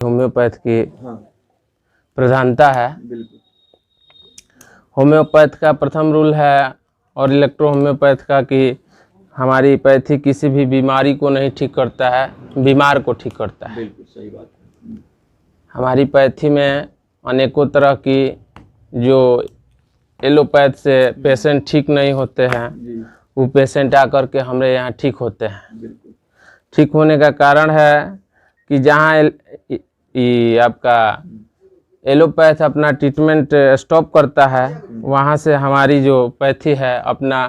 Homeopath की हाँ प्रधानता है। बिल्कुल। होम्योपैथ का प्रथम रूल है और इलेक्ट्रो होम्योपैथ का कि हमारी पैथी किसी भी बीमारी को नहीं ठीक करता है, बीमार को ठीक करता है। बिल्कुल सही बात है। हमारी पैथी में अनेकों तरह की जो एलोपैथ से पेशेंट ठीक नहीं होते हैं, जी वो पेशेंट आकर के हमारे यहाँ ठीक होते हैं। बिल्कुल। ठीक होने का कारण है कि जहाँ आपका एलोपैथ अपना ट्रीटमेंट स्टॉप करता है, वहाँ से हमारी जो पैथी है अपना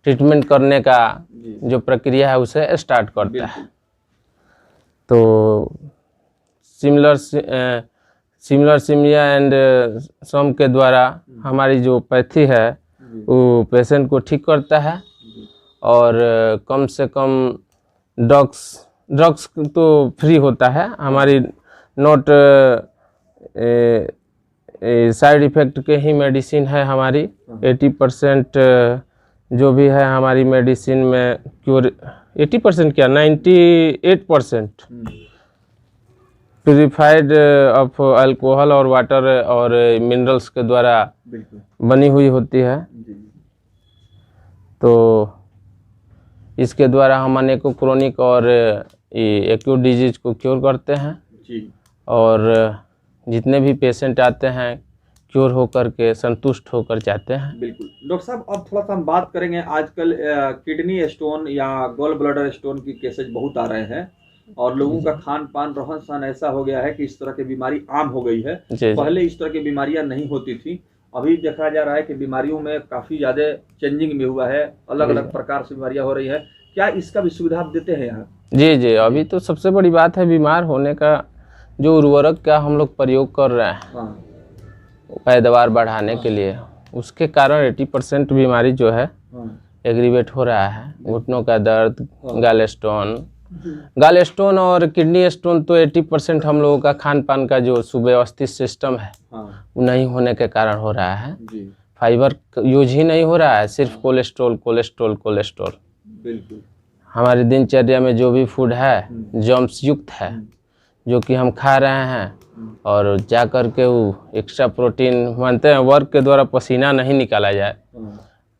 ट्रीटमेंट करने का जो प्रक्रिया है उसे स्टार्ट करता है। तो सिमिलर सिमिया एंड सम के द्वारा हमारी जो पैथी है वो पेशेंट को ठीक करता है और कम से कम ड्रग्स तो फ्री होता है। हमारी नॉट साइड इफ़ेक्ट के ही मेडिसिन है हमारी। 80% जो भी है हमारी मेडिसिन में क्योर, 80% क्या 98% प्यूरिफाइड ऑफ अल्कोहल और वाटर और मिनरल्स के द्वारा बनी हुई होती है। तो इसके द्वारा हम अनेकों क्रोनिक और एक्यूट डिजीज को क्योर करते हैं जी। और जितने भी पेशेंट आते हैं क्योर होकर के संतुष्ट होकर जाते हैं। बिल्कुल। डॉक्टर साहब अब थोड़ा सा हम बात करेंगे, आजकल किडनी स्टोन या गॉल ब्लैडर स्टोन की केसेज बहुत आ रहे हैं और लोगों का खान पान रहन सहन ऐसा हो गया है कि इस तरह की बीमारी आम हो गई है। पहले इस तरह की बीमारियां नहीं होती थी, अभी देखा जा रहा है कि बीमारियों में काफ़ी ज़्यादा चेंजिंग भी हुआ है, अलग अलग प्रकार से बीमारियां हो रही है। क्या इसका भी सुविधा आप देते हैं यहाँ? जी जी, अभी तो सबसे बड़ी बात है बीमार होने का जो उर्वरक का हम लोग प्रयोग कर रहे हैं पैदावार बढ़ाने के लिए, उसके कारण 80% बीमारी जो है एग्रीवेट हो रहा है। घुटनों का दर्द, गाल स्टोन और किडनी स्टोन तो 80% हम लोगों का खान पान का जो सुव्यवस्थित सिस्टम है वो नहीं होने के कारण हो रहा है। फाइबर यूज ही नहीं हो रहा है, सिर्फ कोलेस्ट्रॉल कोलेस्ट्रॉल कोलेस्ट्रॉल। बिल्कुल। हमारी दिनचर्या में जो भी फूड है जर्म्स युक्त है, जो कि हम खा रहे हैं और जा कर के वो एक्स्ट्रा प्रोटीन मानते हैं वर्क के द्वारा पसीना नहीं निकाला जाए,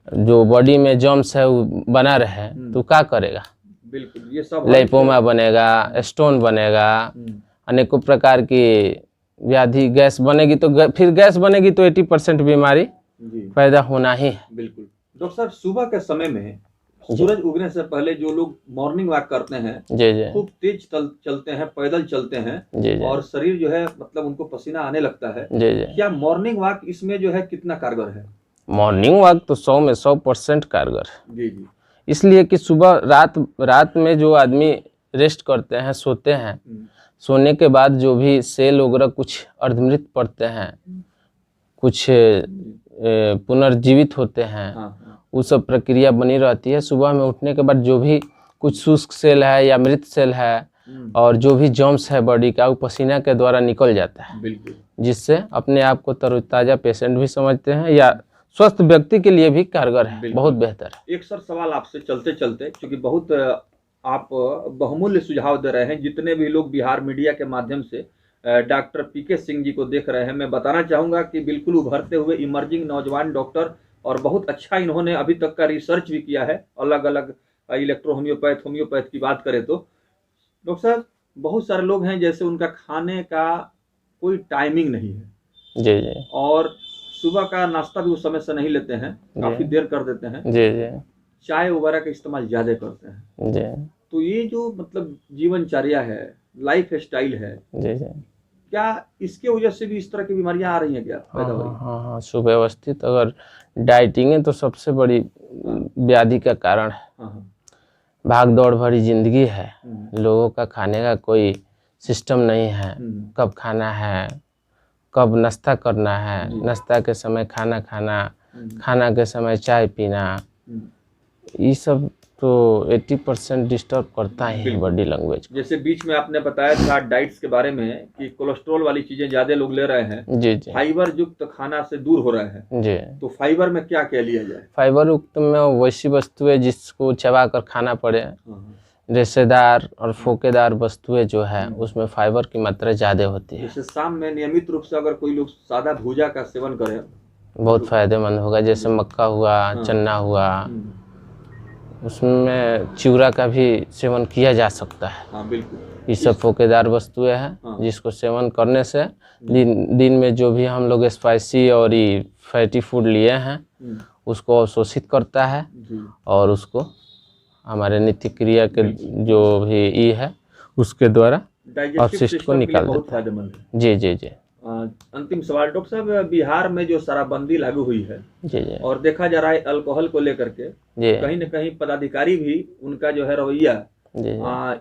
जो बॉडी में जर्म्स है वो बना रहे तो क्या करेगा? बिल्कुल, ये सब लाइपोमा बनेगा, स्टोन बनेगा, अनेकों प्रकार की व्याधि, गैस बनेगी तो फिर गैस बनेगी तो 80% बीमारी पैदा होना ही है। बिल्कुल। डॉक्टर साहब सुबह के समय में सूरज उगने से पहले जो लोग मॉर्निंग वॉक करते हैं जी खूब तेज चलते हैं, पैदल चलते हैं जी और शरीर जो है मतलब उनको पसीना आने लगता है जी। क्या मॉर्निंग वॉक इसमें जो है कितना कारगर है? मॉर्निंग वॉक तो 100 में 100% कारगर जी। इसलिए कि सुबह रात में जो आदमी रेस्ट करते हैं, सोते हैं, सोने के बाद जो भी सेल वगैरह कुछ अर्धमृत पड़ते हैं, कुछ पुनर्जीवित होते हैं, वो सब प्रक्रिया बनी रहती है। सुबह में उठने के बाद जो भी कुछ शुष्क सेल है या मृत सेल है और जो भी जर्म्स है बॉडी का वो पसीना के द्वारा निकल जाता है। बिल्कुल। जिससे अपने आप को तरोताज़ा पेशेंट भी समझते हैं या स्वस्थ व्यक्ति के लिए भी कारगर है, बहुत बेहतर है। एक सर सवाल आपसे चलते चलते, क्योंकि बहुत आप बहुमूल्य सुझाव दे रहे हैं, जितने भी लोग बिहार मीडिया के माध्यम से डॉक्टर पीके सिंह जी को देख रहे हैं, मैं बताना चाहूँगा कि बिल्कुल उभरते हुए इमर्जिंग नौजवान डॉक्टर और बहुत अच्छा इन्होंने अभी तक का रिसर्च भी किया है, अलग अलग इलेक्ट्रो होम्योपैथ की बात करें तो। डॉक्टर साहब बहुत सारे लोग हैं जैसे उनका खाने का कोई टाइमिंग नहीं है जी जी, और सुबह का नाश्ता भी उस समय से नहीं लेते हैं, काफ़ी देर कर देते हैं जी जी, चाय वगैरह का इस्तेमाल ज़्यादा करते हैं जी। तो ये जो मतलब जीवनचर्या है, लाइफ स्टाइल है जी जी, क्या इसके वजह से भी इस तरह की बीमारियां आ रही हैं क्या पैदा हो रही हैं? हाँ, सुव्यवस्थित अगर डाइटिंग है तो सबसे बड़ी व्याधि का कारण है। भाग दौड़ भरी जिंदगी है, लोगों का खाने का कोई सिस्टम नहीं है, कब खाना है, कब नाश्ता करना है, नाश्ता के समय खाना खाना, खाना के समय चाय पीना, ये सब तो 80% डिस्टर्ब करता ही है बॉडी लैंग्वेज। जैसे बीच में आपने बताया था डाइट्स के बारे में कि कोलेस्ट्रॉल वाली चीजें ज्यादा लोग ले रहे हैं जी जी, फाइबर युक्त खाना से दूर हो रहे हैं जी। तो फाइबर में क्या क्या लिया जाए? फाइबर युक्त में वैसी वस्तुएं जिसको चबा कर खाना पड़े, रेशेदार और फोकेदार वस्तुएं जो है उसमें फाइबर की मात्रा ज़्यादा होती है। जैसे शाम में नियमित रूप से अगर कोई लोग सादा भूजा का सेवन करे बहुत फायदेमंद होगा, जैसे मक्का हुआ, चना हुआ, उसमें चिवड़ा का भी सेवन किया जा सकता है। हाँ बिल्कुल, ये सब फोकेदार वस्तुएं हैं जिसको सेवन करने से दिन में जो भी हम लोग स्पाइसी और ये फैटी फूड लिए हैं उसको अवशोषित करता है और उसको हमारे नित्य क्रिया के जो भी ई है उसके द्वारा अपशिष्ट को निकाल देता है। जी जी जी। अंतिम सवाल डॉक्टर साहब, बिहार में जो शराबबंदी लागू हुई है जी जी और देखा जा रहा है अल्कोहल को लेकर के, कहीं न कहीं पदाधिकारी भी उनका जो है रवैया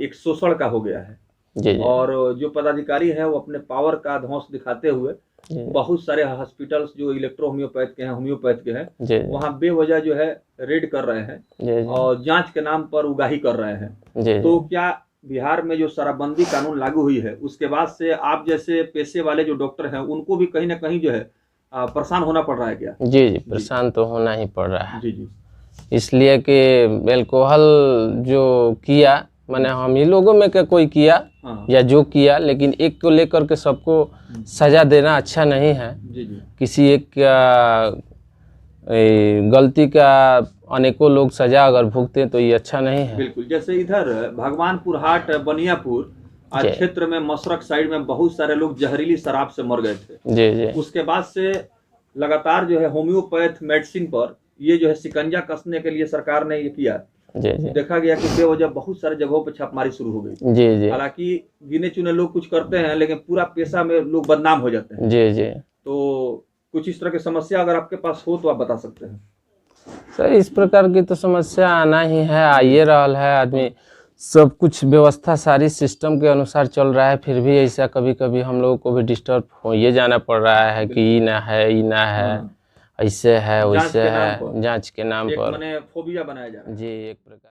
एक शोषण का हो गया है। जी जी। और जो पदाधिकारी है वो अपने पावर का ध्वंस दिखाते हुए बहुत सारे हॉस्पिटल्स जो इलेक्ट्रो होम्योपैथ के हैं, होम्योपैथ के हैं, वहाँ बेवजह जो है रेड कर रहे हैं और जांच के नाम पर उगाही कर रहे हैं। तो क्या बिहार में जो शराबबंदी कानून लागू हुई है उसके बाद से आप जैसे पेशे वाले जो डॉक्टर हैं उनको भी कहीं ना कहीं जो है परेशान होना पड़ रहा है क्या? जी जी, परेशान तो होना ही पड़ रहा है। जी जी। इसलिए कि अल्कोहल जो किया, मैंने हम ही लोगों में का कोई किया या जो किया, लेकिन एक को लेकर के सबको सजा देना अच्छा नहीं है। जी जी। किसी एक का गलती का अनेकों लोग सजा अगर भुगते तो ये अच्छा नहीं है। बिल्कुल, जैसे इधर भगवानपुर हाट बनियापुर क्षेत्र में मशरक साइड में बहुत सारे लोग जहरीली शराब से मर गए थे। जी जी। उसके बाद से लगातार जो है होम्योपैथ मेडिसिन पर ये जो है शिकंजा कसने के लिए सरकार ने ये किया। जी जी। देखा गया कि बेवजह बहुत सारे जगहों पर छापेमारी शुरू हो गई। जी जी। हालांकि गिने चुने लोग कुछ करते हैं लेकिन पूरा पेशा में लोग बदनाम हो जाते हैं। जी जी। तो कुछ इस तरह की समस्या अगर आपके पास हो तो आप बता सकते हैं। सर, इस प्रकार की तो समस्या आना ही है, आइए रहा है। आदमी सब कुछ व्यवस्था सारी सिस्टम के अनुसार चल रहा है, फिर भी ऐसा कभी कभी हम लोगों को भी डिस्टर्ब हो ये जाना पड़ रहा है कि ये ना है, ये ना है, ऐसे है वैसे है, जांच के नाम पर फोबिया बनाया जा रहा है। जी, एक प्रकार